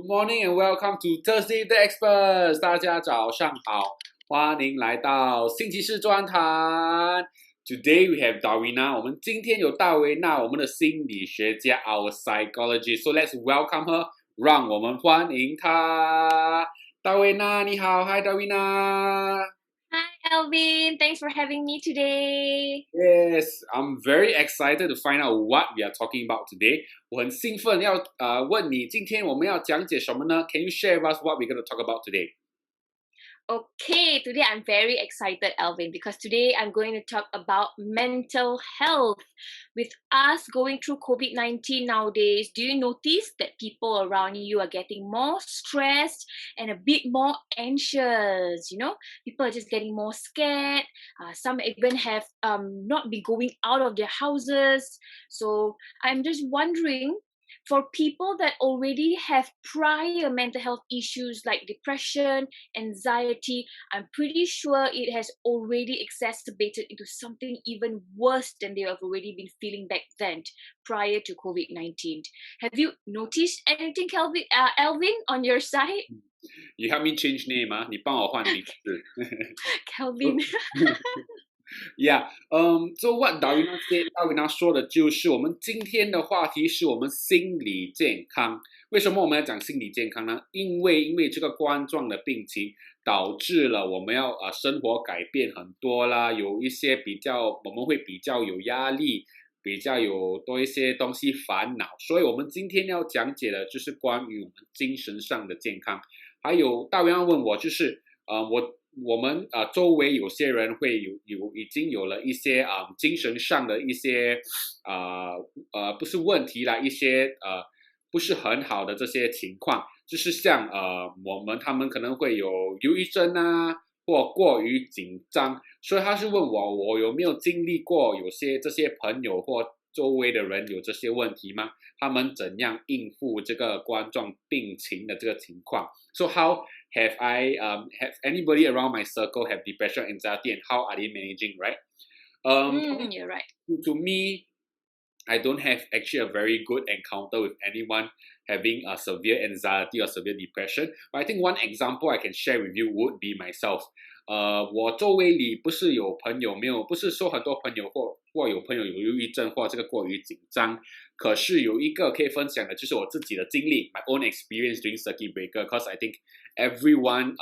Good morning and welcome to Thursday the Experts。大家早上好，欢迎来到星期四专谈。Today we have Darwina。我们今天有大维娜，我们的心理学家 ，our psychologist。So let's welcome her。让我们欢迎她。大维娜，你好 ，Hi Hi, Alvin. Thanks for having me today. Darwina。Yes, I'm very excited to find out what we are talking about today. 我很兴奋要问你，今天我们要讲解什么呢？ Can you share with us what we're going to talk about today? Okay, today I'm very excited, Alvin, because today I'm going to talk about mental health. With us going through COVID-19 nowadays, do you notice that people around you are getting more stressed and a bit more anxious? You know, people are just getting more scared. Some even have not been going out of their houses. So I'm just wondering, for people that already have prior mental health issues like depression, anxiety, I'm pretty sure it has already exacerbated into something even worse than they have already been feeling back then, prior to COVID-19. Have you noticed anything, Alvin, on your side? You help me change name 啊，你帮我换名字。Calvin. Yeah, so what Darwina said, Darwina 说的就是我们今天的话题是我们心理健康。为什么我们要讲心理健康呢？因为这个冠状的病情导致了我们要生活改变很多啦，有一些我们会比较有压力，比较有多一些东西烦恼，所以我们今天要讲解的就是关于我们精神上的健康。还有大维要问我，就是我们周围有些人会已经有了一些精神上的一些不是问题啦，一些不是很好的这些情况，就是像他们可能会有忧郁症啊，或过于紧张，所以他是问我有没有经历过有些这些朋友或周围的人有这些问题吗？他们怎样应付这个冠状病情的这个情况 ？So how have have anybody around my circle have depression, anxiety, and how are they managing? Right? You're right. To me, I don't have actually a very good encounter with anyone having a severe anxiety or severe depression. But I think one example I can share with you would be myself. 我周围里不是有朋友没有，不是说很多朋友或有朋友有忧郁症或这个过于紧张，可是有一个可以分享的就是我自己的经历 ，my own experience during circuit breaker. Because I think everyone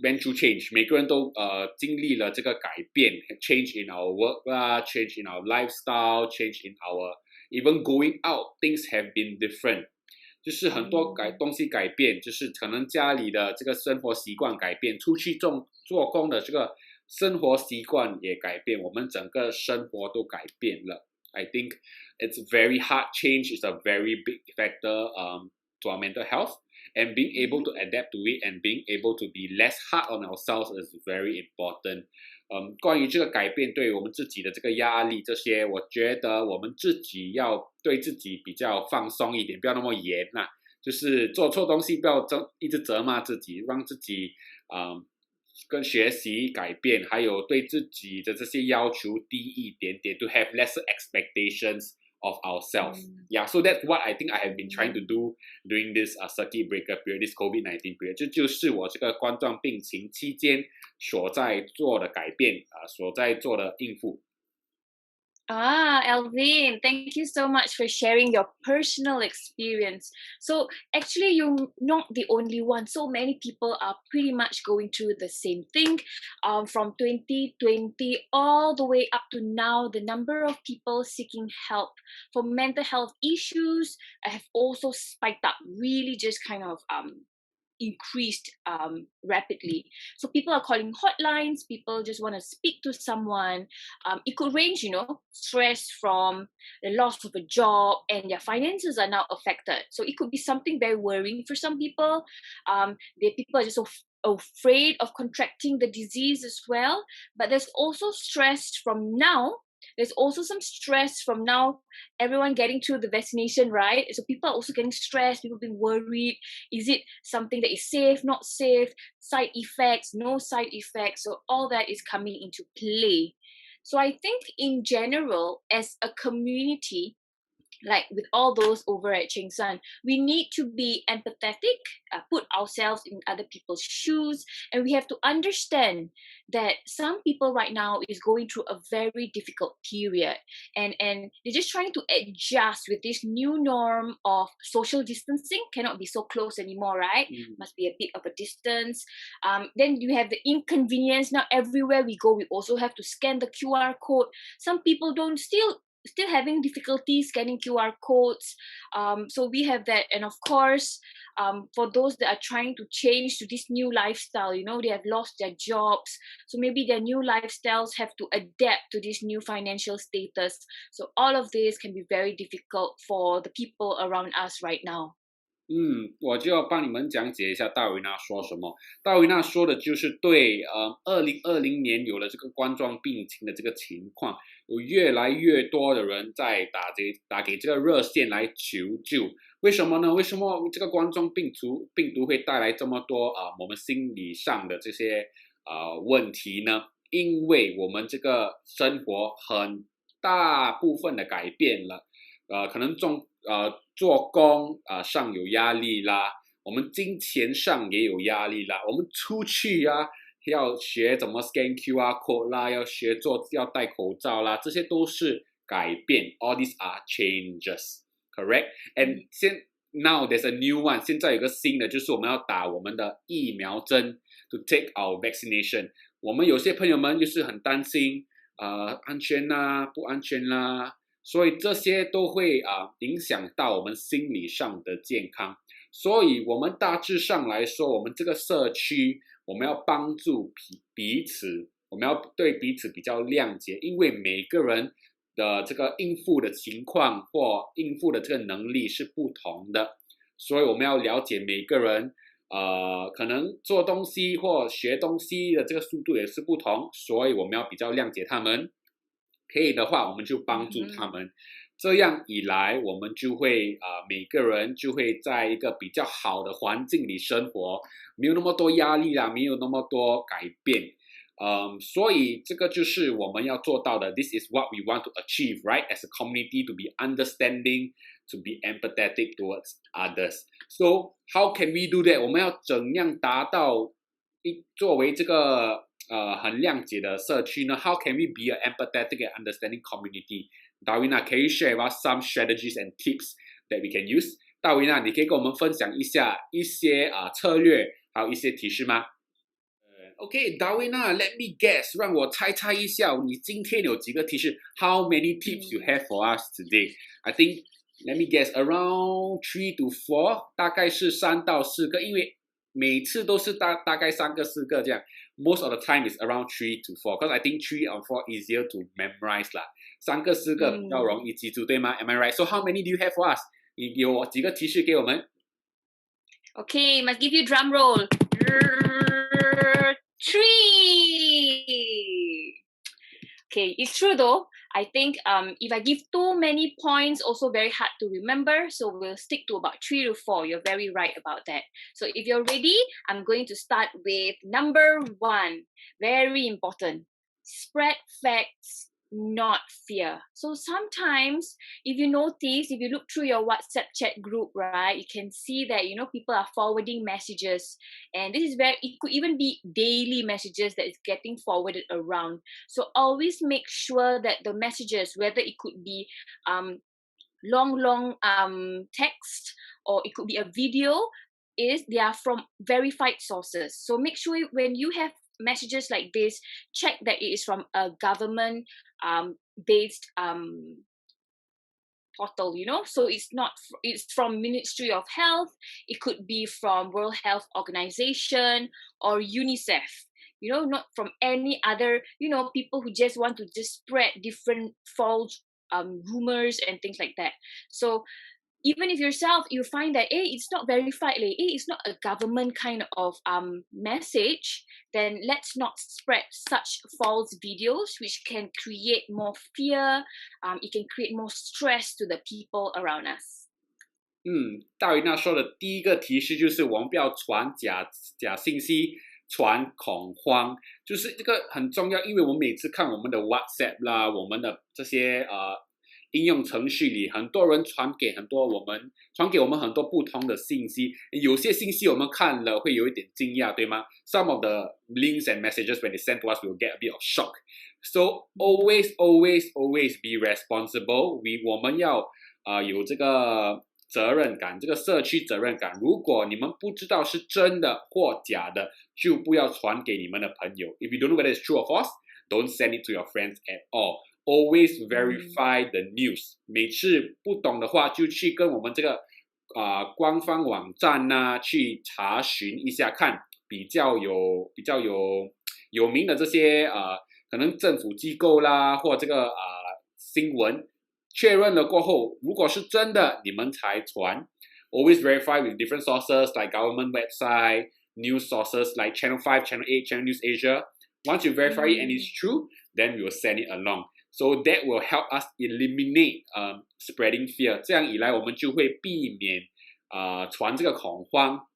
went through change， 每个人都经历了这个改变 ，change in our work 啦 ，change in our lifestyle，change in our even going out，things have been different。就是很多东西改变，就是可能家里的这个生活习惯改变，出去做工的这个生活习惯也改变，我们整个生活都改变了。I think it's very hard. Change is a very big factor to our mental health, and being able to adapt to it and being able to be less hard on ourselves is very important. 关于这个改变对我们自己的这个压力这些，我觉得我们自己要对自己比较放松一点，不要那么严啦。就是做错东西不要一直责骂自己，让自己跟学习改变，还有对自己的这些要求低一点点 ，to have lesser expectations of ourselves. Yeah, so that's what I think I have been trying to do during this circuit breaker period, this COVID-19 period. 这就是我这个冠状病情期间所在做的改变所在做的应付。Alvin, thank you so much for sharing your personal experience. So actually, you're not the only one. So many people are pretty much going through the same thing. From 2020 all the way up to now, the number of people seeking help for mental health issues have also spiked up, really just kind of increased rapidly. So people are calling hotlines, people just want to speak to someone. It could range, stress from the loss of a job, and their finances are now affected. So it could be something very worrying for some people. People are just so afraid of contracting the disease as well. But there's also stress from now. There's also some stress from now, everyone getting through the vaccination, right? So people are also getting stressed, people being worried. Is it something that is safe, not safe? Side effects, no side effects. So all that is coming into play. So I think in general, as a community, like with all those over at Cheng San, we need to be empathetic, put ourselves in other people's shoes, and we have to understand that some people right now is going through a very difficult period, and they're just trying to adjust with this new norm of social distancing. Cannot be so close anymore, right? Must be a bit of a distance. Then you have the inconvenience. Now everywhere we go, we also have to scan the QR code. Some people don't still having difficulty scanning QR codes. So we have that. And of course, for those that are trying to change to this new lifestyle, they have lost their jobs. So maybe their new lifestyles have to adapt to this new financial status. So all of this can be very difficult for the people around us right now. 我就要帮你们讲解一下大维纳说什么。大维纳说的就是对2020年有了这个冠状病情的这个情况，有越来越多的人在打给这个热线来求救。为什么呢？为什么这个冠状病毒会带来这么多我们心理上的这些问题呢？因为我们这个生活很大部分的改变了，可能做工上有压力啦，我们金钱上也有压力啦，我们出去要学怎么 scan QR code 啦，要戴口罩啦，这些都是改变。All these are changes, correct? And now there's a new one. 现在有个新的，就是我们要打我们的疫苗针 to take our vaccination. 我们有些朋友们就是很担心安全啦，不安全啦。所以这些都会影响到我们心理上的健康，所以我们大致上来说，我们这个社区，我们要帮助彼此，我们要对彼此比较谅解，因为每个人的这个应付的情况或应付的这个能力是不同的，所以我们要了解每个人可能做东西或学东西的这个速度也是不同，所以我们要比较谅解他们。可以的话，我们就帮助他们。这样一来，我们就会每个人就会在一个比较好的环境里生活，没有那么多压力啦，没有那么多改变。所以这个就是我们要做到的。This is what we want to achieve, right? As a community, to be understanding, to be empathetic towards others. So how can we do that? 我们要怎样达到作为这个很谅解的社区呢？ How can we be an empathetic and understanding community? Darwina, can you share about some strategies and tips that we can use? Darwina, 你可以跟我们分享一下一些策略，还有一些提示吗？Okay, Darwina, let me guess. 让我猜一下，你今天有几个提示 ？How many tips you have for us today? I think, let me guess, around 3 to 4，大概是3到4个，因为每次都是大概3个4个这样。Most of the time is around 3 to 4, because I think 3 or 4 easier to memorize 啦。3个4个比较容易记住，对吗 ？Am I right? So how many do you have for us? 你有几个提示给我们 ？Okay, must give you drum roll. 3. Okay, it's true though. I think if I give too many points, also very hard to remember. So we'll stick to about 3 to 4. You're very right about that. So if you're ready, I'm going to start with number 1. Very important. Spread facts, not fear. So sometimes, if you notice, if you look through your WhatsApp chat group, right, you can see that, people are forwarding messages. And this is it could even be daily messages that is getting forwarded around. So always make sure that the messages, whether it could be long text or it could be a video, they are from verified sources. So make sure when you have messages like this, check that it is from a government based portal, so it's from Ministry of Health, it could be from World Health Organization or UNICEF, not from any other, people who just want to spread different false rumors and things like that. So even if yourself, you find that, it's not verified, it's not a government kind of message, then let's not spread such false videos, which can create more fear, it can create more stress to the people around us. 大云娜说的第一个提示就是我们不要传假信息，传恐慌，就是这个很重要，因为我们每次看我们的 WhatsApp 啦，我们的这些应用程序里，很多人传给我们很多不同的信息，有些信息我们看了会有一点惊讶，对吗？ Some of the links and messages when they send to us, we will get a bit of shock. So always be responsible. 我们要有这个责任感，这个社区责任感。如果你们不知道是真的或假的，就不要传给你们的朋友。If you don't know whether it's true or false, don't send it to your friends at all. Always verify the news. 每次不懂的话，就去跟我们这个官方网站呐去查询一下，看比较有名的这些可能政府机构啦，或这个新闻。确认了过后，如果是真的，你们才传。Always verify with different sources like government website, news sources like Channel 5, Channel 8, Channel News Asia. Once you verify it and it's true, then we will send it along. So that will help us eliminate spreading fear. 这样一来，我们就会避免传这个恐慌，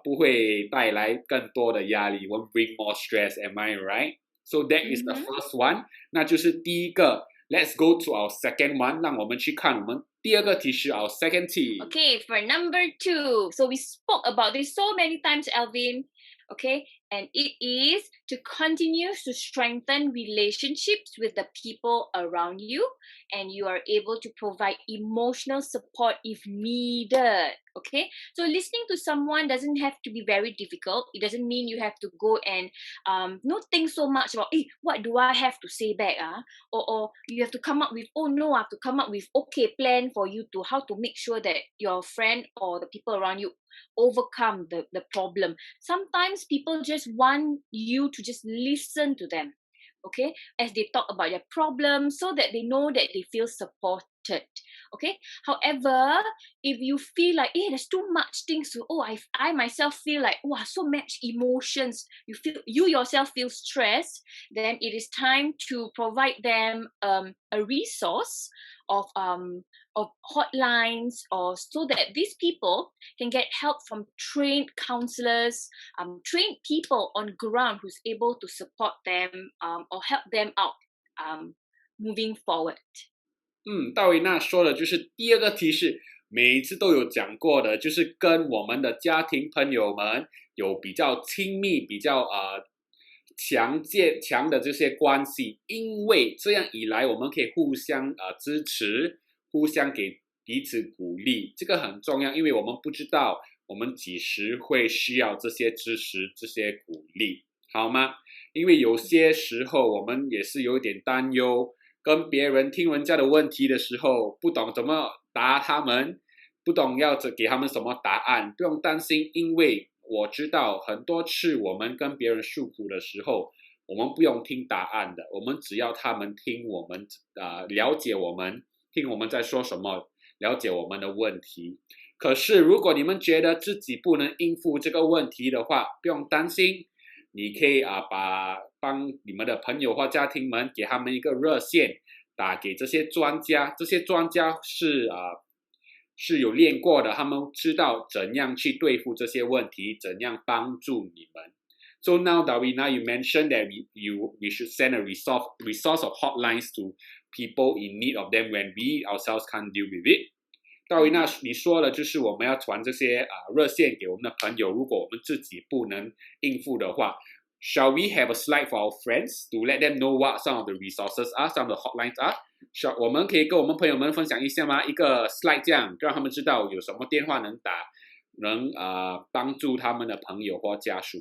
不会带来更多的压力。Won't bring more stress. Am I right? So that is the first one. 那就是第一个。Let's go to our second one. 让我们去看我们第二个提示 our second tip. Okay, for number 2. So we spoke about this so many times, Alvin. Okay, and it is to continue to strengthen relationships with the people around you, and you are able to provide emotional support if needed. Okay, so listening to someone doesn't have to be very difficult. It doesn't mean you have to go and not think so much about, hey, what do I have to say back? Or you have to come up with, oh no, I have to come up with plan for you to how to make sure that your friend or the people around you overcome the problem. Sometimes people just want you to just listen to them, okay, as they talk about their problems, so that they know that they feel supported. Okay, however, if you feel like there's too much things to, I myself feel like so much emotions, you yourself feel stressed, then it is time to provide them a resource of hotlines, or so that these people can get help from trained counselors, trained people on ground who's able to support them or help them out moving forward. 大卫娜说的就是第二个提示，每一次都有讲过的，就是跟我们的家庭朋友们有比较亲密、比较强的这些关系，因为这样一来，我们可以互相支持，互相给彼此鼓励，这个很重要，因为我们不知道我们几时会需要这些支持、这些鼓励，好吗？因为有些时候我们也是有点担忧。跟别人听人家的问题的时候，不懂怎么答他们，不懂要给他们什么答案，不用担心，因为我知道很多次我们跟别人诉苦的时候，我们不用听答案的，我们只要他们听我们了解我们，听我们在说什么，了解我们的问题。可是如果你们觉得自己不能应付这个问题的话，不用担心，你可以帮你们的朋友或家庭们给他们一个热线，打给这些专家，这些专家是有练过的，他们知道怎样去对付这些问题，怎样帮助你们。So now, Davina, you mentioned that we should send a resource of hotlines to people in need of them when we ourselves can't deal with it. 大卫娜，你说了，就是我们要传这些热线给我们的朋友，如果我们自己不能应付的话。Shall we have a slide for our friends to let them know what some of the resources are, some of the hotlines are? 我们可以跟我们朋友们分享一下吗？一个 slide 这样，让他们知道有什么电话能打，能帮助他们的朋友或家属。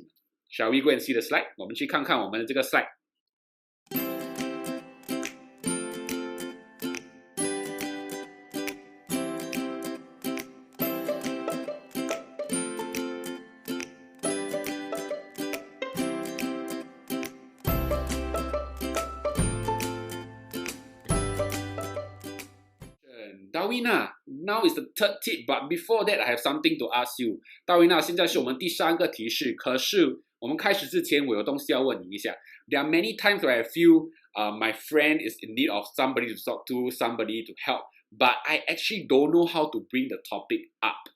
Shall we go and see the slide? 我们去看看我们的这个 slide。Darwina, now is the third tip, but before that, I have something to ask you. Darwina, 现在是我们第三个提示，可是我们开始之前，我有东西要问你一下。There are many times where I feel my friend is in need of somebody to talk to, somebody to help, but I actually don't know how to bring the topic up.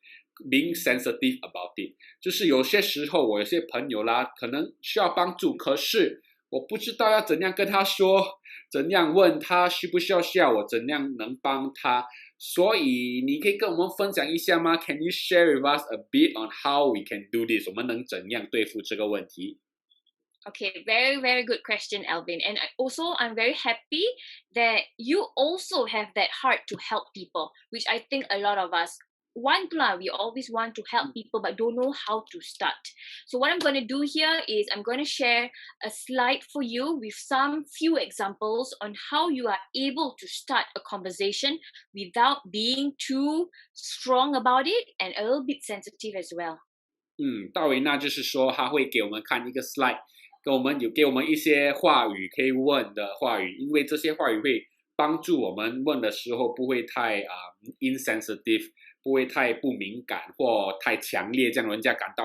Being sensitive about it. 就是有些时候，我有些朋友啦，可能需要帮助，可是我不知道要怎样跟他说，怎样问他需不需要我，怎样能帮他。所以你可以跟我们分享一下吗 ？Can you share with us a bit on how we can do this？ 我们能怎样对付这个问题？ Okay, very, very good question, Alvin. And also, I'm very happy that you also have that heart to help people, which I think a lot of us want to. We always want to help people, but don't know how to start. So what I'm going to do here is I'm going to share a slide for you with some few examples on how you are able to start a conversation without being too strong about it and a little bit sensitive as well. 大维那就是说他会给我们看一个 slide。给我们一些话语可以问的话语，因为这些话语会帮助我们问的时候不会太insensitive， 不会太不敏感或太强烈，这样人家感到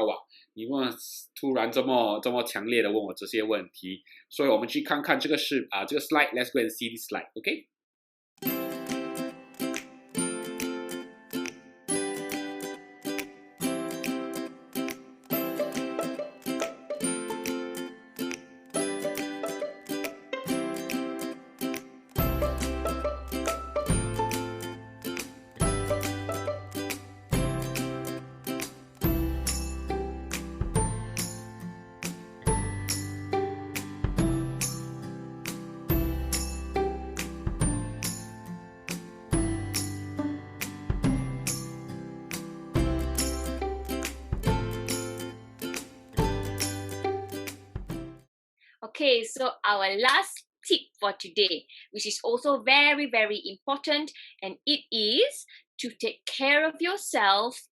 你问突然这么强烈的问我这些问题，所以我们去看看这个这个 slide，let's go and see this slide，OK？Okay, so our last tip for today, which is also very, very important, and it is to take care of yourself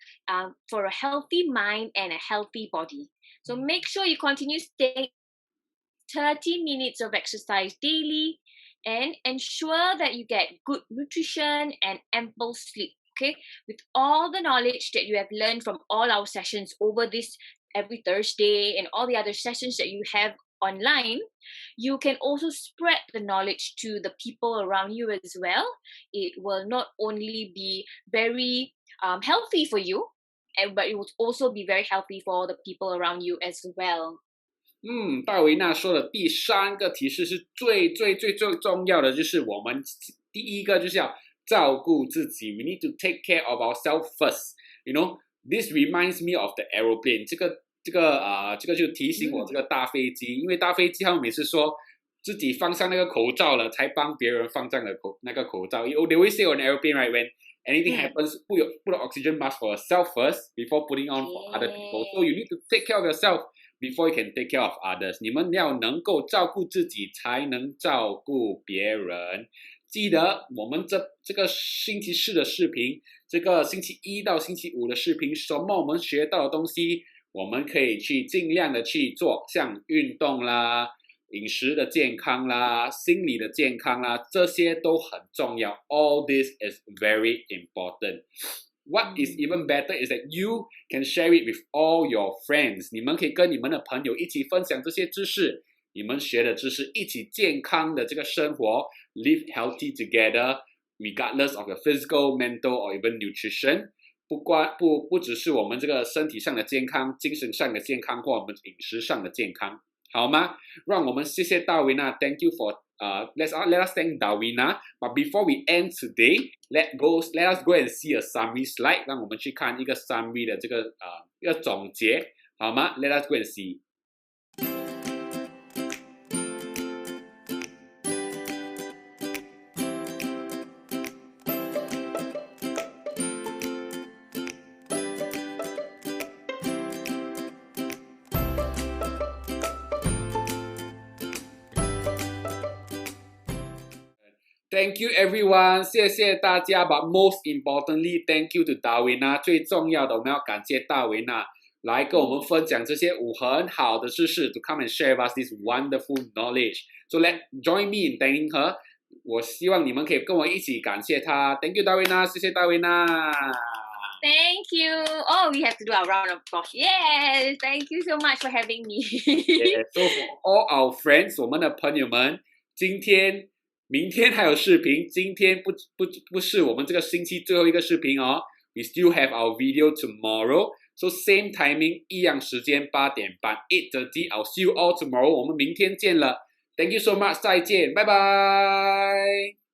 for a healthy mind and a healthy body. So make sure you continue staying 30 minutes of exercise daily and ensure that you get good nutrition and ample sleep. Okay, with all the knowledge that you have learned from all our sessions over this every Thursday and all the other sessions that you have online, you can also spread the knowledge to the people around you as well. It will not only be very healthy for you, but it will also be very healthy for the people around you as well. 大维纳说的第3个提示是最重要的，就是我们第一个就是要照顾自己。We need to take care of ourselves first. You know, this reminds me of the aeroplane. 这个就提醒我这个大飞机，因为大飞机他们每次说自己放上那个口罩了，才帮别人放上那个口罩。They always say on aeroplane, right, when anything happens, put an oxygen mask for yourself first before putting on for other people. So you need to take care of yourself before you can take care of others. 你们要能够照顾自己，才能照顾别人。记得我们这个星期4的视频，这个星期1到星期5的视频，什么我们学到的东西，我们可以去尽量的去做，像运动啦、饮食的健康啦、心理的健康啦，这些都很重要。All this is very important. What is even better is that you can share it with all your friends. 你们可以跟你们的朋友一起分享这些知识，你们学的知识，一起健康的这个生活 ，live healthy together, regardless of your physical, mental, or even nutrition. 不只是我们这个身体上的健康，精神上的健康，或我们饮食上的健康，好吗？让我们谢谢大维娜 ，Thank you for let us thank Darwina. But before we end today, let us go and see a summary slide. 让我们去看一个 summary 的一个总结，好吗 ？Let us go and see. Thank you everyone， 谢谢大家。But most importantly, thank you to Darwina。最重要的，我们要感谢大维娜来跟我们分享这些很好的知识 ，to come and share with us this wonderful knowledge. So join me in thanking her. 我希望你们可以跟我一起感谢她。Thank you, Darwina， 谢谢大维娜。Thank you. Oh, we have to do our round of applause. Yes, thank you so much for having me. So for all our friends， 我们的朋友们，明天还有视频，今天不是我们这个星期最后一个视频哦。We still have our video tomorrow. So same timing 一样时间8点半 8:30 I'll see you all tomorrow 我们明天见了 Thank you so much 再见拜拜